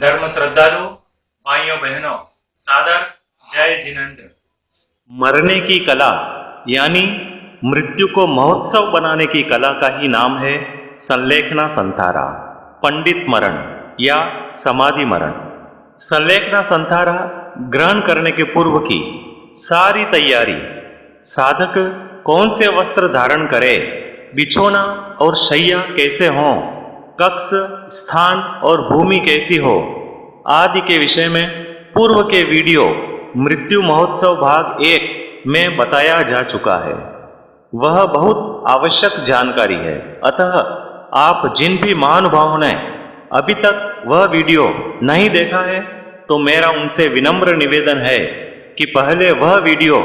धर्म श्रद्धालु भाइयों बहनों, सादर जय जिनेंद्र। मरने की कला यानी मृत्यु को महोत्सव बनाने की कला का ही नाम है संलेखना संथारा, पंडित मरण या समाधि मरण। संलेखना संथारा ग्रहण करने के पूर्व की सारी तैयारी, साधक कौन से वस्त्र धारण करे, बिछोना और शैया कैसे हों, कक्ष, स्थान और भूमि कैसी हो आदि के विषय में पूर्व के वीडियो मृत्यु महोत्सव भाग 1 में बताया जा चुका है। वह बहुत आवश्यक जानकारी है, अतः आप जिन भी महानुभावों ने अभी तक वह वीडियो नहीं देखा है तो मेरा उनसे विनम्र निवेदन है कि पहले वह वीडियो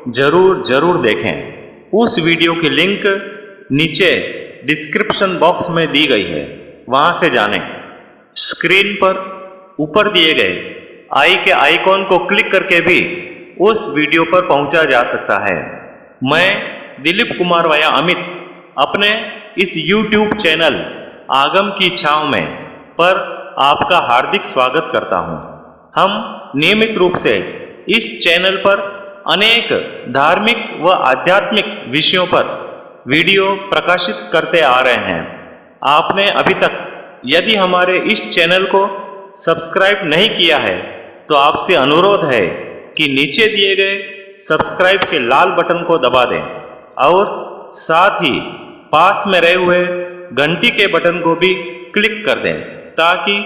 जरूर देखें। उस वीडियो की लिंक नीचे डिस्क्रिप्शन बॉक्स में दी गई है, वहां से जानें। स्क्रीन पर ऊपर दिए गए आई के आइकॉन को क्लिक करके भी उस वीडियो पर पहुंचा जा सकता है। मैं दिलीप कुमार वया अमित अपने इस YouTube चैनल आगम की छांव में पर आपका हार्दिक स्वागत करता हूं। हम नियमित रूप से इस चैनल पर अनेक धार्मिक व आध्यात्मिक विषयों पर वीडियो प्रकाशित करते आ रहे हैं। आपने अभी तक यदि हमारे इस चैनल को सब्सक्राइब नहीं किया है तो आपसे अनुरोध है कि नीचे दिए गए सब्सक्राइब के लाल बटन को दबा दें और साथ ही पास में रहे हुए घंटी के बटन को भी क्लिक कर दें ताकि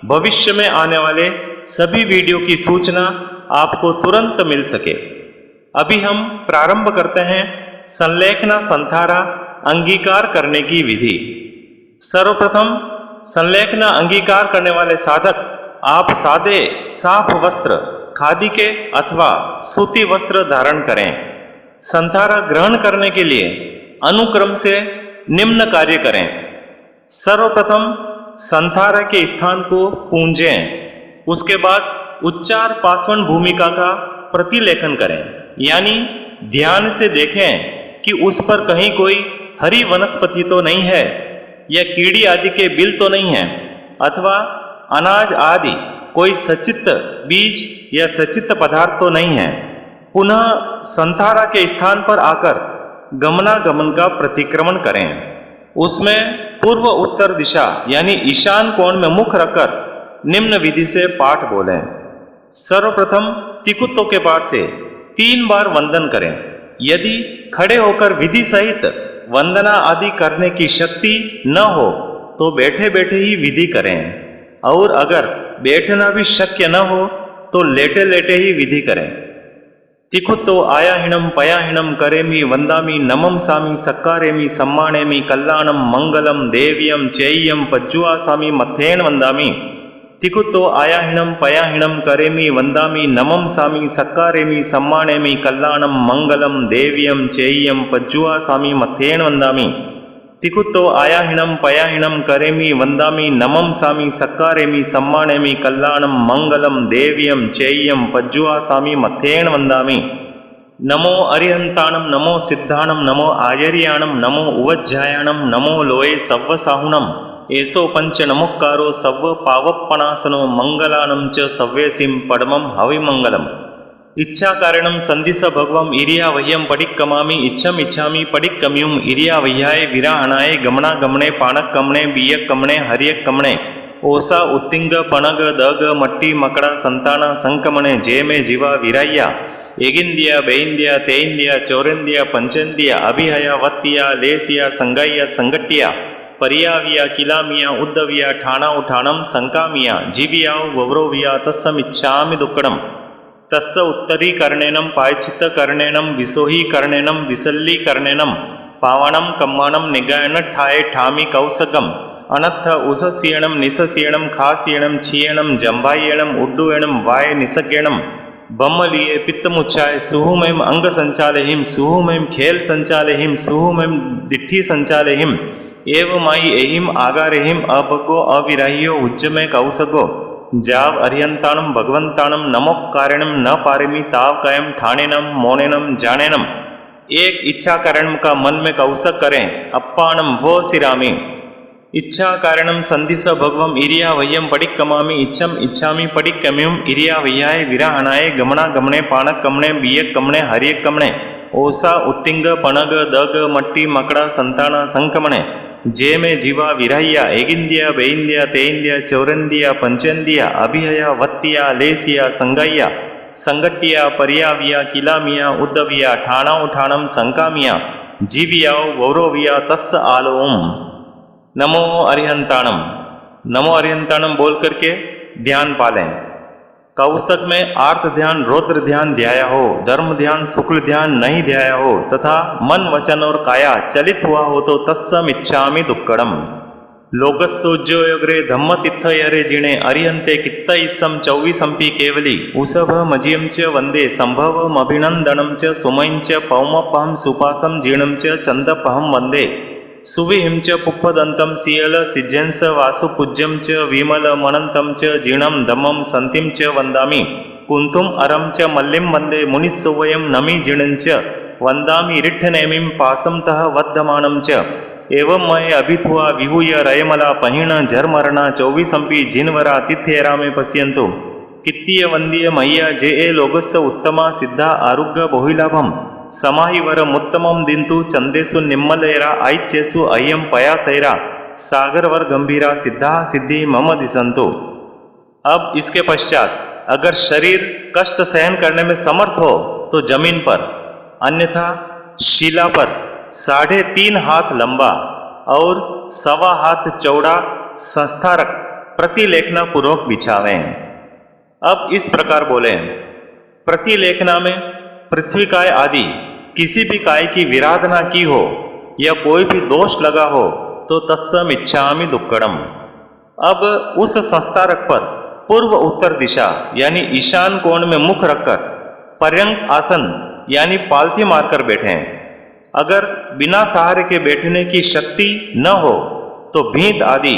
भविष्य में आने वाले सभी वीडियो की सूचना आपको तुरंत मिल सके। अभी हम प्रारंभ करते हैं संलेखना संथारा अंगीकार करने की विधि। सर्वप्रथम संलेखना अंगीकार करने वाले साधक आप सादे साफ वस्त्र, खादी के अथवा सूती वस्त्र धारण करें। संथारा ग्रहण करने के लिए अनुक्रम से निम्न कार्य करें। सर्वप्रथम संथारा के स्थान को पूंजें, उसके बाद उच्चार पासवन भूमिका का प्रतिलेखन करें, यानी ध्यान से देखें कि उस पर कहीं कोई हरी वनस्पति तो नहीं है या कीड़ी आदि के बिल तो नहीं है अथवा अनाज आदि कोई सचित बीज या सचित पदार्थ तो नहीं है। पुनः संथारा के स्थान पर आकर गमनागमन का प्रतिक्रमण करें। उसमें पूर्व उत्तर दिशा यानी ईशान कोण में मुख रखकर निम्न विधि से पाठ बोलें। सर्वप्रथम तिकुत्तों के पाठ से 3 बार वंदन करें। यदि खड़े होकर विधि सहित वंदना आदि करने की शक्ति न हो तो बैठे बैठे ही विधि करें, और अगर बैठना भी शक्य न हो तो लेटे लेटे ही विधि करें। तिकुत्तो आयाहिणम पयाहिणम करेमि वंदामि नमम सामी सक्कारेमि सम्मानेमि कल्याणम मंगलम देव्यम चेय्यम पज्जुआ सामी मथेन वंदामि। तिकुत्तो आयाहिणम पयाहिणम करेमि वंदामि नमम सामी सक्कारेमि सम्मानेमि कल्याणम मंगलम देव्यम चेय्यम पज्जुआ सामी मथेन वंदामि। तिकुत्तो आयाहिणम पयाहिणम करेमि वंदामि नमम सामी सक्कारेमि सम्मानेमि कल्याणम मंगलम देव्यम चेय्यम पज्जुआ सामी मथेन वंदामि। नमो अरिहंताणम, नमो सिद्धाणम, नमो आयर्याणम, नमो उवज्जायाणम, नमो लोये सव्वसाहुणम। एसो पंच नमुक्कारो सव्व पावप्पनासनो मंगलानं च सव्यसिं पडमं हविमंगलम्। इच्छा कारणं संदिस भगवम इरिया वह्यम पडिक्कमामि इच्छम इच्छामि पडिक्कम्युम इरिया वह्याय विराहणाय गमना गमने पाणक कमणे बियक कमणे हरियक कमणे ओसा उत्तिंग पणग दग मट्टी मकड़ा संताना संकमणे जेमे जीवा विराया एगिंदिया बेइंदिया तेइंदिया चौरेंदिया पंचेंदिया अभिहया वत्तिया लेसिया संगाइया संगट्टिया परियाविया किलामिया उद्धविया ठाणा उठाणम संकामिया जीवियाव वव्रोविया तस्समिच्छामि दुक्कडम। तस्य उत्तरीकरणेनं पायचित्तकरणेनं विसोहीकरणेनं विसल्लीकरणेनं पावनं कम्मानं निगायन ठाये ठामि कौसगम अनत्थ उसस्येणं निसस्येणं खास्येणं छियेणं जम्भायेणं उड्डुयेणं वाय निसग्येणं बम्मलिये पित्तमुच्चाय सुहुमें अंग संचालहिं सुहुमें खेल संचालहिं सुहुमें दिट्ठी संचालहिं एवमाई एहिम आगारेहिम अभगो अविराह्यो उज्जमे कौसगो जाव अरिहंताणम भगवंताणम नमोकारणम न पारेमी ताव कायम ठाणेनम मोनेनम जानेनम। एक इच्छा कारण का मन में कौसक करें, अप्पाणम वो सिरामी। इच्छा कारणम संधिस भगवम इरिया वह्यम पडिक्कमामि इच्छम इच्छामि पडिक्कम्युम इरिया वह्याय विराहणाय गमना गमने पाणक कमणे बियक कमणे हरियक कमणे ओसा उत्तिंग पणग दग मट्टी मकड़ा संतान संकमणे जे में जीवा विराह्या एगिंदिया बेइंदिया तेइंदिया चौरंदिया पंचंदिया अभिहया वत्तिया लेसिया संगाइया संगट्टिया परियाविया किलामिया उद्दविया ठाणा ठाणम संकामिया जीवियाओ गौरविया तस्स आलोम। नमो अरिहंताणम बोल करके ध्यान पालें। कौसक में आर्त ध्यान रौद्र ध्यान ध्याया हो, धर्म ध्यान शुक्ल ध्यान नहीं ध्याया हो तथा मन वचन और काया चलित हुआ हो तो तत्सम इच्छामि दुक्कड़म। लोकस्सोज्योग्रे धम्म तित्थ यरे जिणे अरिहंते कित्त इस्सम चौवीसंपि केवली उसभ मजियम च वंदे संभवम अभिनंदनम च सुमयं च पौमपहम सुपासम जीर्णम च चंदपहम वंदे सुविहिं च पुप्पदंतं सियल सिज्जंस वासुपूज्यं च विमल मनंतं च जीर्णं धम्मं संतिं च वंदामि कुंतुम अरं च मल्लिं वंदे मुनिस्सुवयं नमि जीर्णं च वंदामि रिट्ठनेमिं पासंतः वद्धमानं च एवं मय अभिथुआ विहूय रयमला पहिण झरमरणा चौवीसंपि जिनवरा तिथ्येरा में पश्यन्तु कित्तीय वंदीय मह्य जे ए लोगस्य उत्तमा सिद्धा आरुग्य बहुलाभम समाहिवर मुत्तमम दिंतु चंदेसु निम्मलेरा ऐच्यसु अय्यम पयासैरा सागरवर गंभीरा सिद्धा सिद्धि मम दिसंतु। अब इसके पश्चात अगर शरीर कष्ट सहन करने में समर्थ हो तो जमीन पर, अन्यथा शिला पर 3.5 हाथ लंबा और 1.25 हाथ चौड़ा संस्थारक प्रतिलेखना पूर्वक बिछावें। अब इस प्रकार बोले, प्रतिलेखना में पृथ्वी काय आदि किसी भी काय की विराधना की हो या कोई भी दोष लगा हो तो तत्सम इच्छामि दुक्कड़म। अब उस संस्थारक पर पूर्व उत्तर दिशा यानी ईशान कोण में मुख रखकर पर्यंक आसन यानी पालथी मारकर बैठें। अगर बिना सहारे के बैठने की शक्ति न हो तो भीत आदि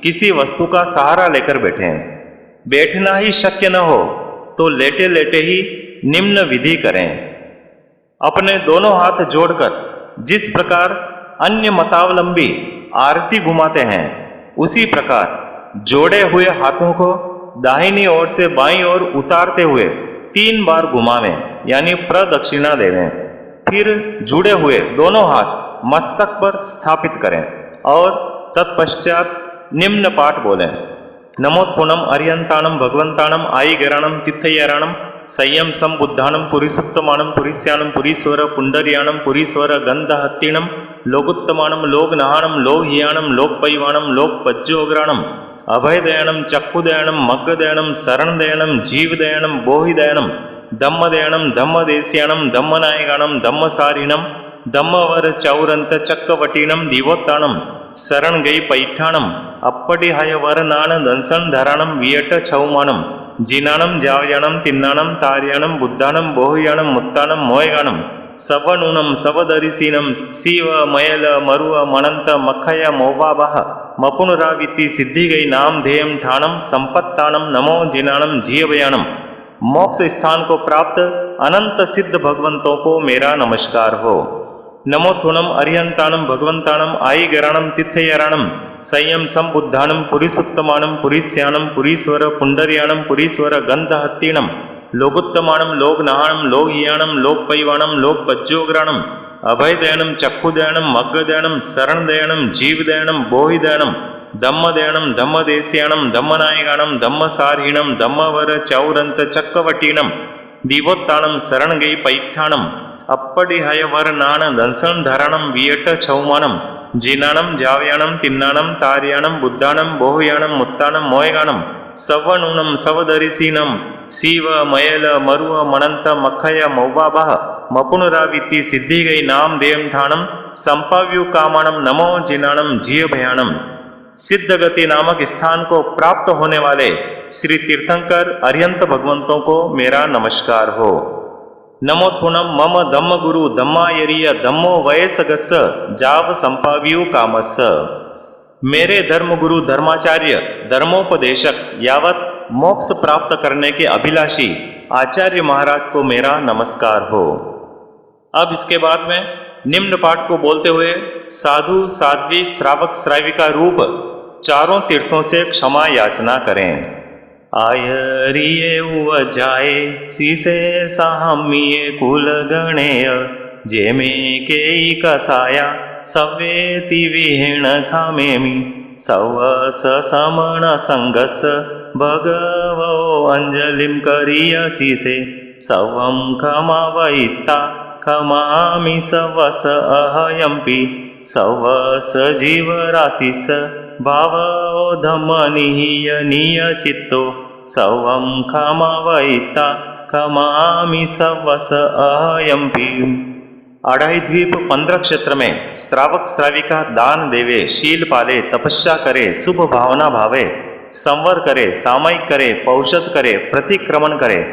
किसी वस्तु का सहारा लेकर बैठें। बैठना ही शक्य न हो तो लेटे लेटे ही निम्न विधि करें। अपने दोनों हाथ जोड़कर जिस प्रकार अन्य मतावलंबी आरती घुमाते हैं उसी प्रकार जोड़े हुए हाथों को दाहिनी ओर से बाईं ओर उतारते हुए 3 बार घुमावें यानी प्रदक्षिणा देवें। फिर जुड़े हुए दोनों हाथ मस्तक पर स्थापित करें और तत्पश्चात निम्न पाठ बोलें। नमोत्थुनम अरिहंताणम भगवंताणम आई गराणम तिथयराणम संयम संबुद्धानम पुरीसुत्तमानम पुरीस्यानम पुरीश्वर पुंडरियाणम पुरीश्वर गंधहत्तीणम लोकुत्तमानम लोकनहाणम लोकहियाणम लोकपैवाणम लोकपज्जोग्राणम अभयदयाणम चक्षुदयाणम मग्गदयाणम शरणदयाणम जीवदयाणम बोहिदयाणम धम्मदयाणम धम्मदेस्याणम धम्मनायकाणम धम्मसारिणम धम्मवर चौरंत चक्रवटीणम दिवोत्ताणम शरण गई पैठाणम अप्पटी हय वरनान दंसन धराणम वियट छौमाणम जिनाणम जावयाणम तिन्नाणम तार्याणम बुद्धाणम बोहयाणम मुत्ताणम मोयगाणम सवनूनम सवदरिसीनम शिव मयल मरुव मनंत मखय मोबाबह मपुनराविति सिद्धि गई नाम ध्येयम ठाणम संपत्ताणम नमो जिनाणम जीवयाणम। मोक्ष स्थान को प्राप्त अनंत सिद्ध भगवंतों को मेरा नमस्कार हो। नमोथुनम अरिहंताणम भगवंताणम आई गराणम तिथयराणम संयम संबुद्धानम पुरीसुत्तमानम पुरीस्यानम पुरीश्वर पुंडरियाणम पुरीश्वर गंधहत्तीणम लोकुत्तमानम लोकनहाणम लोकहियाणम लोकपैवाणम लोकपज्जोग्राणम अभयदयाणम चक्षुदयाणम मग्गदयाणम शरणदयाणम जीवदयाणम बोहिदयाणम धम्मदयाणम धम्मदेस्याणम धम्मनायकाणम धम्मसारिणम धम्मवर चौरंत चक्रवटीणम दिवोत्ताणम शरण गई पैठाणम अप्पटी हय वरनान दंसन धराणम वियट छौमाणम जिनाणम जावयाणम तिन्नाणम तार्याणम बुद्धाणम बोहयाणम मुत्ताणम मोयगाणम सवनूनम सवदरिसीनम शिव मयल मरुव मनंत मखय मौबाबह मपुनराविति सिद्धि गई नाम देयम ठाणम संपाव्यु कामाणम नमो जिनाणम जीवभयाणम। सिद्धगति नामक स्थान को प्राप्त होने वाले श्री तीर्थंकर अरिहंत भगवंतों को मेरा नमस्कार हो। नमोथुनम मम धम्म गुरु धम्मायरीय धम्मो वयसगस्स जाव संपाव्यु कामस्स। मेरे धर्म गुरु धर्माचार्य धर्मोपदेशक यावत मोक्ष प्राप्त करने के अभिलाषी आचार्य महाराज को मेरा नमस्कार हो। अब इसके बाद में निम्न पाठ को बोलते हुए साधु साध्वी श्रावक श्राविका रूप चारों तीर्थों से क्षमा याचना करें। आयरिये उवजाए सीसे साम्ये कुल गणेय जेमे केई कसाया सवेति विहीण खामेमि सवस समण संगस भगवो अंजलिम करियसीसे सवं खमावयिता खमामि सवस अहयम्पि सवस जीवराशिस भावोधमनिहीयनीय चित्तो सवं खमावयिता खमामि सवस अहयम्पि। अढ़ाई द्वीप 15 क्षेत्र में श्रावक श्राविका दान देवे, शील पाले, तपस्या करे, शुभ भावना भावे, संवर करे, सामयिक करे, पौषध करे, प्रतिक्रमण करे,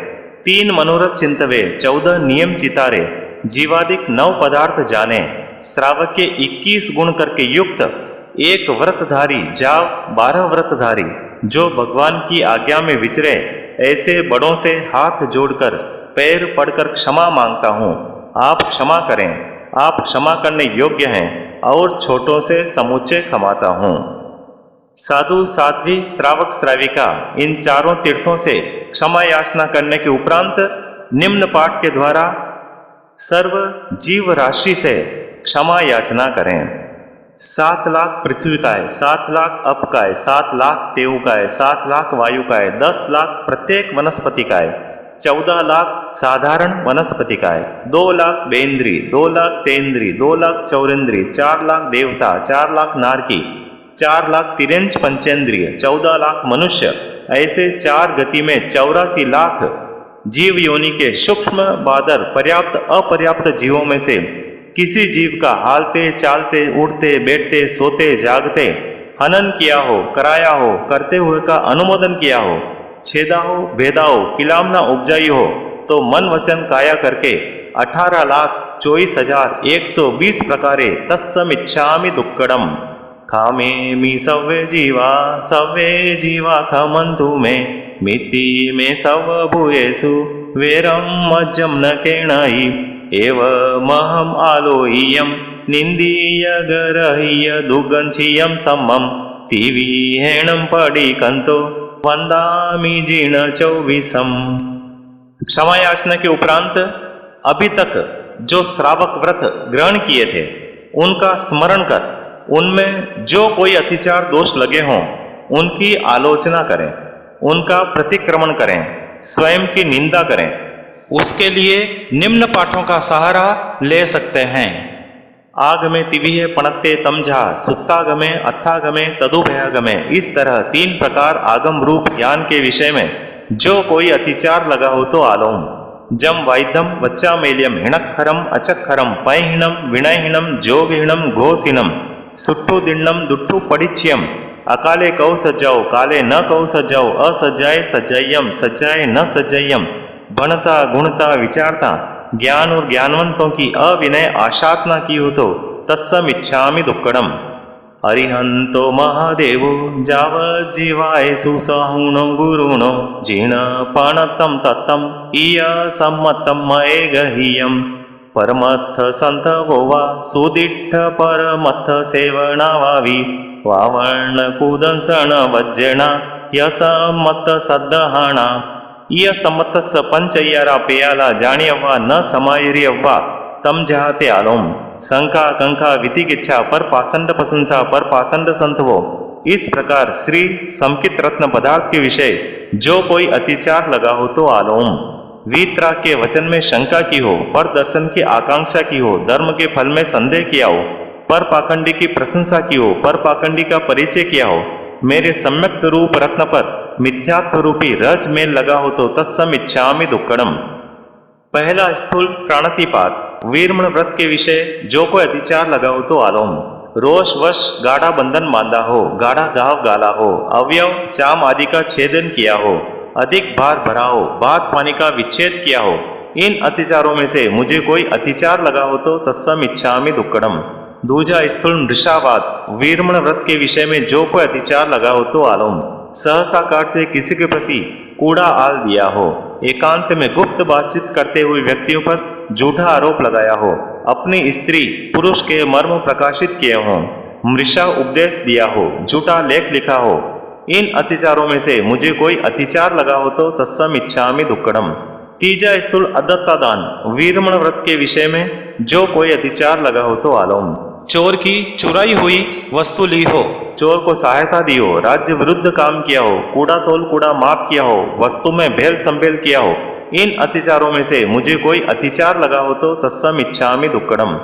3 मनोरथ चिंतवे, 14 नियम चितारे, जीवादिक 9 पदार्थ जाने, श्रावक के 21 गुण करके युक्त, 1 व्रतधारी जाव 12 व्रतधारी, जो भगवान की आज्ञा में विचरे, ऐसे बड़ों से हाथ जोड़कर पैर पड़कर क्षमा मांगता हूँ। आप क्षमा करें, आप क्षमा करने योग्य हैं और छोटों से समुच्चय क्षमाता हूँ। साधु साध्वी श्रावक श्राविका इन चारों तीर्थों से क्षमा याचना करने के उपरांत निम्न पाठ के द्वारा सर्व जीव राशि से क्षमा याचना करें। 7 लाख पृथ्वी का है, 7 लाख अप का है, 7 लाख तेऊ का है, 7 लाख वायु का है, 10 लाख प्रत्येक वनस्पति का है, 14 लाख साधारण वनस्पति का है, 2 लाख बेंद्री, 2 लाख तेंद्री, 2 लाख चौरेंद्री, 4 लाख देवता, 4 लाख नारकी, 4 लाख तिरेंच पंचेंद्रिय, 14 लाख मनुष्य, ऐसे 4 गति में 84 लाख जीव योनि के सूक्ष्म बादर पर्याप्त अपर्याप्त जीवों में से किसी जीव का हालते चालते उठते बैठते सोते जागते हनन किया हो, कराया हो, करते हुए का अनुमोदन किया हो, छेदा हो, भेदा हो, किलामना उपजाई हो, तो मन वचन काया करके 18,24,120 प्रकारे तत्समिच्छामि दुक्कडम खामेमि सव्वे जीवा खमन्तु मे मिति मे सव भूयेषु वेरं मज्जं न केणहि एवमहं आलोह्यं निन्दीय गरह्य दुगंचियं सम्मं तिविहेणं पडिकन्तो वंदामि जीर्ण चौबीसम। क्षमा याचना के उपरांत अभी तक जो श्रावक व्रत ग्रहण किए थे उनका स्मरण कर उनमें जो कोई अतिचार दोष लगे हों उनकी आलोचना करें, उनका प्रतिक्रमण करें, स्वयं की निंदा करें। उसके लिए निम्न पाठों का सहारा ले सकते हैं। आगमे तिविहे पणत्ते तमझा सुत्तागमे अत्थागमे तदुभयागमे। इस तरह 3 प्रकार आगम रूप ज्ञान के विषय में जो कोई अतिचार लगा हो तो आलोम। जम वाइद्यम वच्चामेल्यम हिणक्षरम अचक्षरम पैहिणम विनयहीनम जोगहीनम घोषहीनम सुट्ठु दिण्णम दुट्ठु पडिच्यम अकाले कौ सज्जाओ काले न कौ सज्जाओ असज्जाए सज्जायम सज्जाए न सज्जायम। भणता गुणता विचारता ज्ञान और ज्ञानवंतों की अविनय आशातना की हो तो तत्समिच्छामि दुक्कडम। अरिहंतो महादेवो जावज्जीवाय सुसहुनो गुरुणो जीर्ण पाणतम तत्तम इय सम्मतम मयेगह्यम। परमत्थ संतवो वा सुदिट्ठ परमत्थ सेवनावावी वावर्ण कुदंसण वज्रणा यसम्मत सद्दहाणा। इय सम्मतस्स पंचय्यारा पेयाला जाण्यव्वा न समायर्यव्वा तम जहाते आलोम। शंका कंका वितिकिच्छा पर पासंड प्रशंसा पर पासंड संतवो। इस प्रकार श्री समकित रत्न पदार्थ के विषय जो कोई अतिचार लगा हो तो आलोम। वीतराग के वचन में शंका की हो, पर दर्शन की आकांक्षा की हो, धर्म के फल में संदेह किया हो, पर पाखंडी की प्रशंसा की हो, पर पाखंडी का परिचय किया हो, मेरे सम्यक रूप रत्न पर मिथ्यात्व रूपी रज मेल लगा हो तो तत्समिच्छामि दुक्कडम। पहला स्थूल प्राणतिपात वीरमण व्रत के विषय जो कोई अतिचार लगा हो तो आलोम। रोष वश गाढ़ा बंधन बांधा हो, गाढ़ा घाव गाला हो, अवयव चाम आदि का छेदन किया हो, अधिक भार भरा हो, भात पानी का विच्छेद किया हो, इन अतिचारों में से मुझे कोई अतिचार लगा हो तो तत्समिच्छामि दुक्कडम। दूजा स्थूल नृषावाद वीरमण व्रत के विषय में जो कोई अतिचार लगा हो तो आलोम। सहसाकार से किसी के प्रति कूड़ा आल दिया हो, एकांत में गुप्त बातचीत करते हुए व्यक्तियों पर झूठा आरोप लगाया हो, अपनी स्त्री पुरुष के मर्म प्रकाशित किए हों, मृषा उपदेश दिया हो, झूठा लेख लिखा हो, इन अतिचारों में से मुझे कोई अतिचार लगा हो तो तत्सम इच्छामि दुक्कडम। तीजा स्थूल अदत्ता दान वीरमण व्रत के विषय में जो कोई अतिचार लगा हो तो आलोम। चोर की चुराई हुई वस्तु ली हो, चोर को सहायता दी हो, राज्य विरुद्ध काम किया हो, कूड़ा तोल कूड़ा माप किया हो, वस्तु में भेल संभेल किया हो, इन अतिचारों में से मुझे कोई अतिचार लगा हो तो तत्सम इच्छामि दुक्कडम।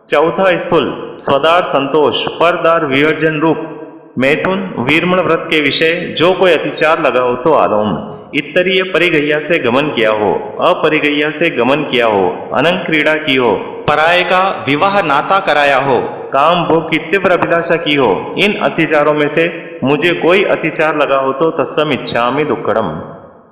चौथा स्थूल स्वदार संतोष परदार विवर्जन रूप मैथुन वीरमण व्रत के विषय जो कोई अतिचार लगा हो तो आलोम। इतरीय परिगैया से गमन किया हो, अपरिगैया से गमन किया हो, अनंग क्रीड़ा की हो, पराये का विवाह नाता कराया हो, काम भोग की तीव्र अभिलाषा की हो, इन अतिचारों में से मुझे कोई अतिचार लगा हो तो तत्सम इच्छामि दुक्कडम।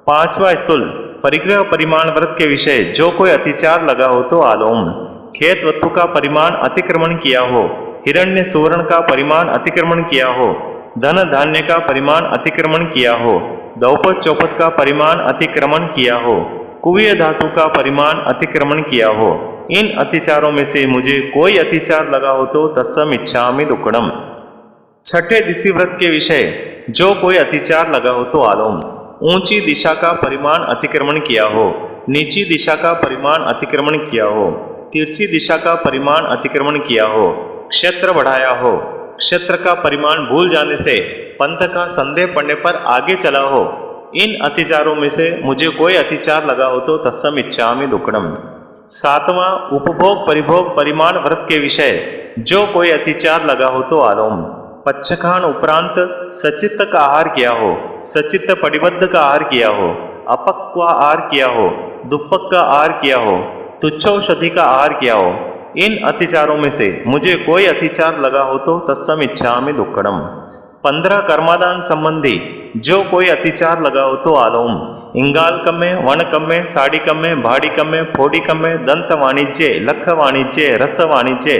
पांचवा स्थूल परिग्रह परिमाण व्रत के विषय जो कोई अतिचार लगा हो तो आलोम। खेत वस्तु का परिमाण अतिक्रमण किया हो, हिरण्य सुवर्ण का परिमाण अतिक्रमण किया हो, धन धान्य का परिमाण अतिक्रमण किया हो, दौपत चौपत का परिमाण अतिक्रमण किया हो, कुवीय धातु का परिमाण अतिक्रमण किया हो, इन अतिचारों में से मुझे कोई अतिचार लगा हो तो तत्सम इच्छामि दुक्कडम। छठे दिशि व्रत के विषय जो कोई अतिचार लगा हो तो आलोम। ऊंची दिशा का परिमाण अतिक्रमण किया हो, नीची दिशा का परिमाण अतिक्रमण किया हो, तिरछी दिशा का परिमाण अतिक्रमण किया हो, क्षेत्र बढ़ाया हो, क्षेत्र का परिमाण भूल जाने से पंथ का संदेह पड़ने पर आगे चला हो, इन अतिचारों में से मुझे कोई अतिचार लगा हो तो तत्सम इच्छामि दुक्कडम। सातवां उपभोग परिभोग परिमाण व्रत के विषय जो कोई अतिचार लगा हो तो आलोम। पच्छखान उपरांत सचित्त का आहार किया हो, सचित्त परिबद्ध का आहार किया हो, अपक्व आहार किया हो, दुप्पक का आहार किया हो, तुच्छौषधि का आहार किया हो, इन अतिचारों में से मुझे कोई अतिचार लगा हो तो तत्सम इच्छामि दुक्कडम। 15 कर्मादान संबंधी जो कोई अतिचार लगा हो तो आलोम। इंगाल कम्मे वण कम्मे साड़ी कम्मे भाड़ी कम्मे फोड़ी कम्मे दंत वाणिज्य लख वाणिज्य रस वाणिज्य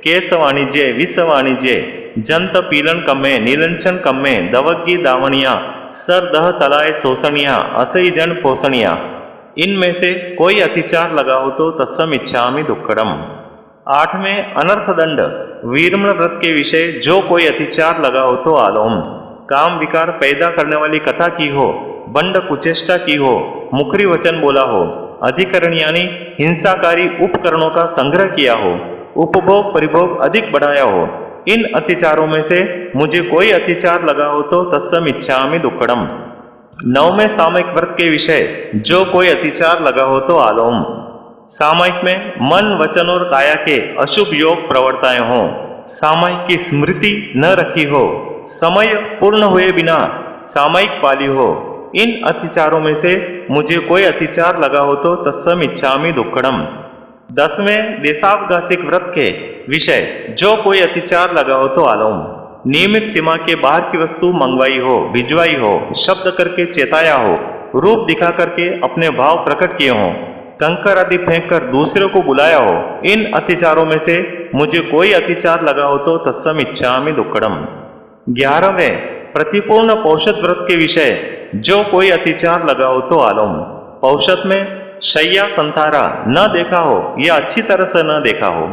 केस वाणिज्य विष वाणिज्य जंत पीलन कम्मे नीलंचन कम्मे दवग्गी दावणिया सर दह तलाय शोषणिया असई जन पोषणिया, इनमें से कोई अतिचार लगा हो तो तत्सम इच्छामि दुक्कडम। 8वें अनर्थ दंड वीरमण व्रत के विषय जो कोई अतिचार लगा हो तो आलोम। काम विकार पैदा करने वाली कथा की हो, बंड कुचेष्टा की हो, मुखरी वचन बोला हो, अधिकरण यानी हिंसाकारी उपकरणों का संग्रह किया हो, उपभोग परिभोग अधिक बढ़ाया हो, इन अतिचारों में से मुझे कोई अतिचार लगा हो तो तत्सम इच्छामि दुक्कडम। 9वें सामयिक व्रत के विषय जो कोई अतिचार लगा हो तो आलोम। सामयिक में मन वचन और काया के अशुभ योग प्रवर्ताए हों, सामयिक की स्मृति न रखी हो, समय पूर्ण हुए बिना सामयिक पाली हो, इन अतिचारों में से मुझे कोई अतिचार लगा हो तो तत्सम इच्छामि दुक्कडम। 10वें देशावकाशिक व्रत के विषय जो कोई अतिचार लगा हो तो आलोम। नियमित सीमा के बाहर की वस्तु मंगवाई हो, भिजवाई हो, शब्द करके चेताया हो, रूप दिखा करके अपने भाव प्रकट किए हों, कंकर आदि फेंक कर दूसरे को बुलाया हो, इन अतिचारों में से मुझे कोई अतिचार लगा हो तो तत्सम इच्छामि दुक्कडम। 11वें प्रतिपूर्ण पौषध व्रत के विषय जो कोई अतिचार लगा हो तो आलोम। पौषध में शय्या संथारा न देखा हो या अच्छी तरह से न देखा हो,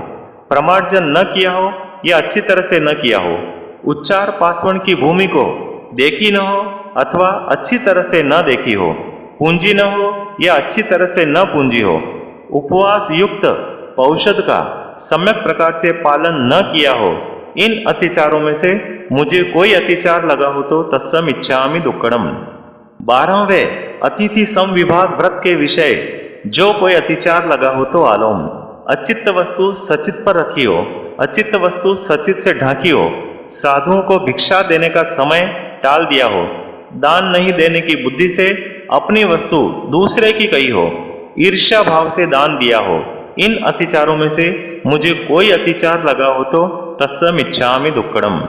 प्रमार्जन न किया हो या अच्छी तरह से न किया हो, उच्चार पासवन की भूमि को देखी न हो अथवा अच्छी तरह से न देखी हो, पूंजी न हो या अच्छी तरह से न पूंजी हो, उपवास युक्त पौषध का सम्यक प्रकार से पालन न किया हो, इन अतिचारों में से मुझे कोई अतिचार लगा हो तो तत्सम इच्छामि दुक्कडम। 12वें अतिथि समविभाग व्रत के विषय जो कोई अतिचार लगा हो तो आलोम। अचित्त वस्तु सचित पर रखी हो, अचित्त वस्तु सचित से ढांकी हो, साधुओं को भिक्षा देने का समय टाल दिया हो, दान नहीं देने की बुद्धि से अपनी वस्तु दूसरे की कही हो, ईर्ष्या भाव से दान दिया हो, इन अतिचारों में से मुझे कोई अतिचार लगा हो तो तत्सम इच्छामि दुक्कडम।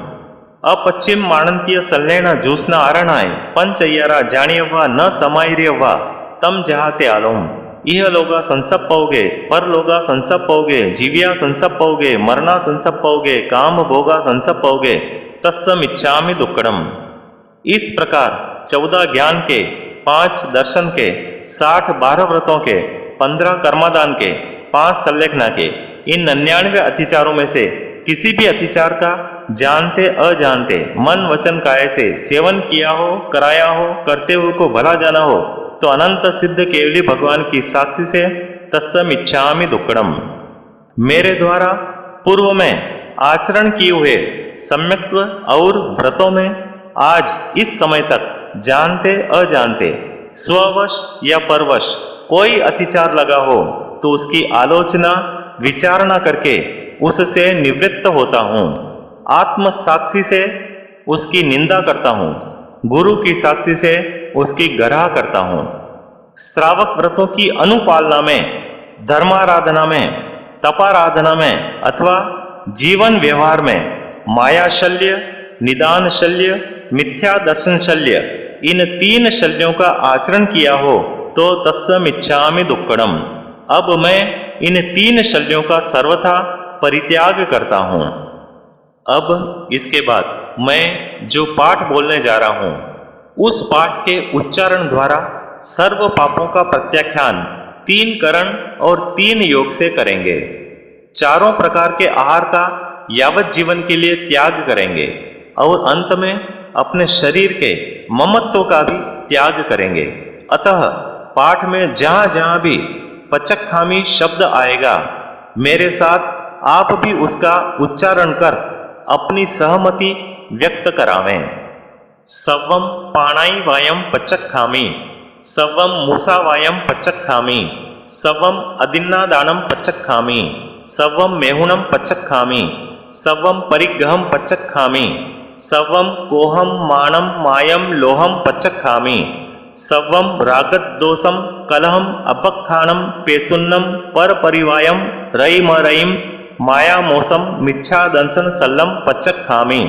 अपश्चिम माणंतीय सल्लेण ज्यूसना आरणाय पंचय्यारा जाणियव्वा न समायर्यव्वा तम जहाते आलोम। इह लोगा संचप्पवगे पर लोगा संचप्पवगे जीव्या संचप्पवगे मरणा संचप्पवगे काम भोगा संचप्पवगे तत्सम इच्छामि दुक्कडम। इस प्रकार 14 ज्ञान के, 5 दर्शन के, 60 12 व्रतों के, 15 कर्मादान के, 5 संलेखना के, इन 99 अतिचारों में से किसी भी अतिचार का जानते अजानते मन वचन काया से सेवन किया हो, कराया हो, करते हुए को भला जाना हो तो अनंत सिद्ध केवली भगवान की साक्षी से तत्सम इच्छामि दुक्कड़म, मेरे द्वारा पूर्व में आचरण किए हुए सम्यक्त्व और व्रतों में आज इस समय तक जानते अजानते स्ववश या परवश कोई अतिचार लगा हो तो उसकी आलोचना विचारणा करके उससे निवृत्त होता हूँ। आत्म साक्षी से उसकी निंदा करता हूँ, गुरु की साक्षी से उसकी गराह करता हूँ। श्रावक व्रतों की अनुपालना में, धर्माराधना में, तपाराधना में अथवा जीवन व्यवहार में माया शल्य, निदान शल्य, मिथ्या दर्शन शल्य, इन 3 शल्यों का आचरण किया हो तो तत्सम इच्छामि दुक्कड़म, अब मैं इन 3 शल्यों का सर्वथा परित्याग करता हूँ। अब इसके बाद मैं जो पाठ बोलने जा रहा हूँ उस पाठ के उच्चारण द्वारा सर्व पापों का प्रत्याख्यान 3 करण और 3 योग से करेंगे। चारों प्रकार के आहार का यावत जीवन के लिए त्याग करेंगे और अंत में अपने शरीर के ममत्व का भी त्याग करेंगे। अतः पाठ में जहां जहां भी पचक्खामी शब्द आएगा मेरे साथ आप भी उसका उच्चारण कर अपनी सहमति व्यक्त करावें। सवम पाणाई वायम पचक्खामी, सवम मूसा वायम पचक्खामी, सवम अदिन्नादानम पचक्खामी, सवम मेहुणम पचक्खामी, सवम परिग्रहम पचक्खामी, सवम कोहम मानम मायम लोहम पचक्खामी, सवम रागद्दोषम कलहम अपखानम पेसुन्नम पर परिवायम रईमरईम माया मोसम मिच्छा दंसन सल्लम पचक्खामी,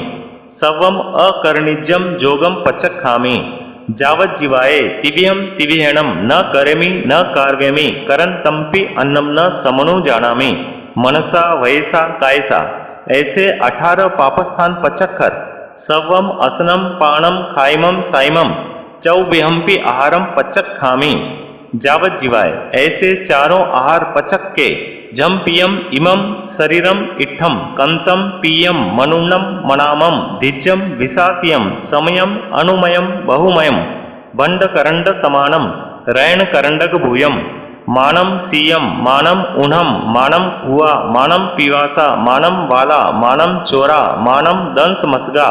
सवम अकर्णिज्यम जोगम पचक्खामी, जावत जीवाये तिविहम तिविहेणम न करेमि न कार्वेमि करंतम्पि अन्नम न समनु जानामि मनसा वयसा कायसा, ऐसे 18 पापस्थान पचक्कर सवम असनम पाणम खाइमम साइमम चौबिहम्पि आहारम पचक्खामी, जावत जीवाय, ऐसे चारों आहार पचक के जम पियम इमम शरीरम इट्ठम कंतम पीयम मनुन्नम मनामम धिज्जम विशासियम समयम अनुमयम बहुमयम बंड करंड समानम रैण करंडक भूयम मानम सीयम मानम उन्हम मानम कुआ मानम पीवासा मानम वाला मानम चोरा मानम दंस मसगा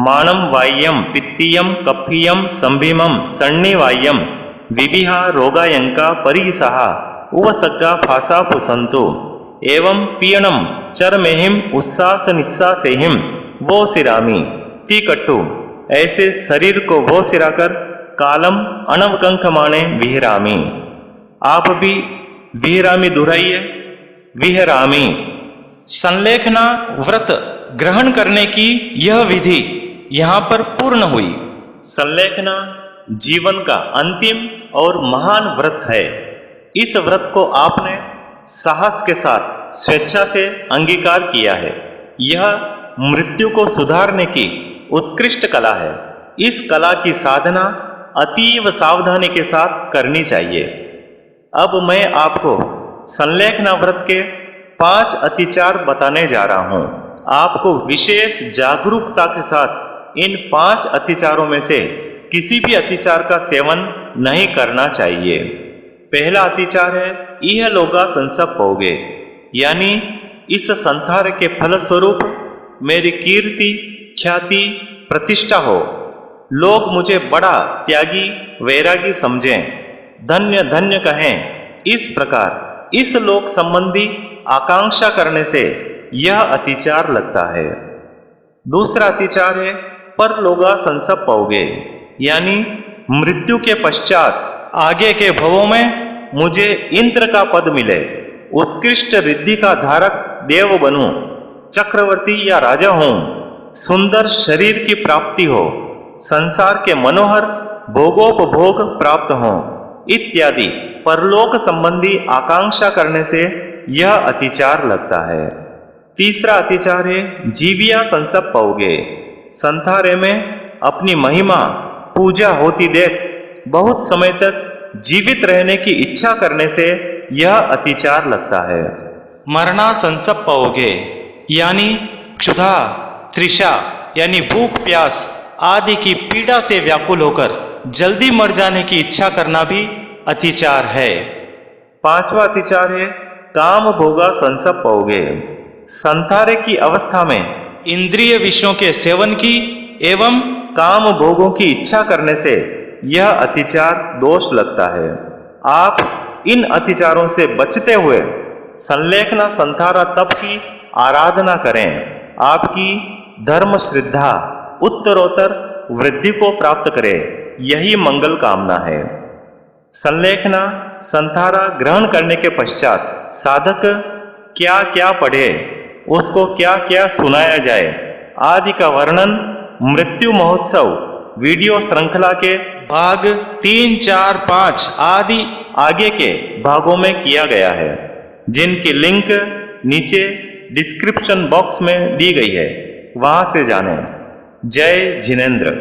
मानम वाय्यम पित्तीयम कफीयम संभीमम सन्निवाय्यम विविहा रोगायंका परिसहा उवसग्गा फासा पुसंतु एवं पीयणम चरमेहिम उस्सास निस्सासेहिम वो सिरामी तीकट्टु, ऐसे शरीर को वो सिराकर कालम अनवकंख माने विहरामी। आप भी विहरामी दुहराइए, विहरामी। संलेखना व्रत ग्रहण करने की यह विधि यहाँ पर पूर्ण हुई। संलेखना जीवन का अंतिम और महान व्रत है। इस व्रत को आपने साहस के साथ स्वेच्छा से अंगीकार किया है। यह मृत्यु को सुधारने की उत्कृष्ट कला है। इस कला की साधना अतीव सावधानी के साथ करनी चाहिए। अब मैं आपको संलेखना व्रत के 5 अतिचार बताने जा रहा हूँ। आपको विशेष जागरूकता के साथ इन 5 अतिचारों में से किसी भी अतिचार का सेवन नहीं करना चाहिए। पहला अतिचार है इह लोगा संसप्पोगे, यानी इस संसार के फलस्वरूप मेरी कीर्ति ख्याति प्रतिष्ठा हो, लोग मुझे बड़ा त्यागी वैरागी समझें, धन्य धन्य कहें। इस प्रकार इस लोक संबंधी आकांक्षा करने से यह अतिचार लगता है। दूसरा अतिचार है परलोगा संसप्पोगे, यानी मृत्यु के पश्चात आगे के भवों में मुझे इंद्र का पद मिले, उत्कृष्ट रिद्धि का धारक देव बनूं, चक्रवर्ती या राजा हूं, सुंदर शरीर की प्राप्ति हो, संसार के मनोहर भोगोपभोग प्राप्त हो इत्यादि परलोक संबंधी आकांक्षा करने से यह अतिचार लगता है। तीसरा अतिचार है जीविया संसप्पोगे, संसारे में अपनी महिमा पूजा होती देख बहुत समय तक जीवित रहने की इच्छा करने से यह अतिचार लगता है। मरना संसप पाओगे, यानी क्षुधा, तृषा यानी भूख प्यास आदि की पीड़ा से व्याकुल होकर जल्दी मर जाने की इच्छा करना भी अतिचार है। पांचवा अतिचार है काम भोगा संसप पाओगे। संतारे की अवस्था में इंद्रिय विषयों के सेवन की एवं काम भोगों की इच्छा करने से यह अतिचार दोष लगता है। आप इन अतिचारों से बचते हुए संलेखना संतारा तप की आराधना करें। आपकी धर्म श्रद्धा उत्तरोत्तर वृद्धि को प्राप्त करे, यही मंगल कामना है। संलेखना संतारा ग्रहण करने के पश्चात साधक क्या क्या पढ़े, उसको क्या क्या सुनाया जाए आदि का वर्णन मृत्यु महोत्सव वीडियो श्रृंखला के भाग 3, 4, 5 आदि आगे के भागों में किया गया है, जिनकी लिंक नीचे डिस्क्रिप्शन बॉक्स में दी गई है, वहां से जानें। जय जिनेंद्र।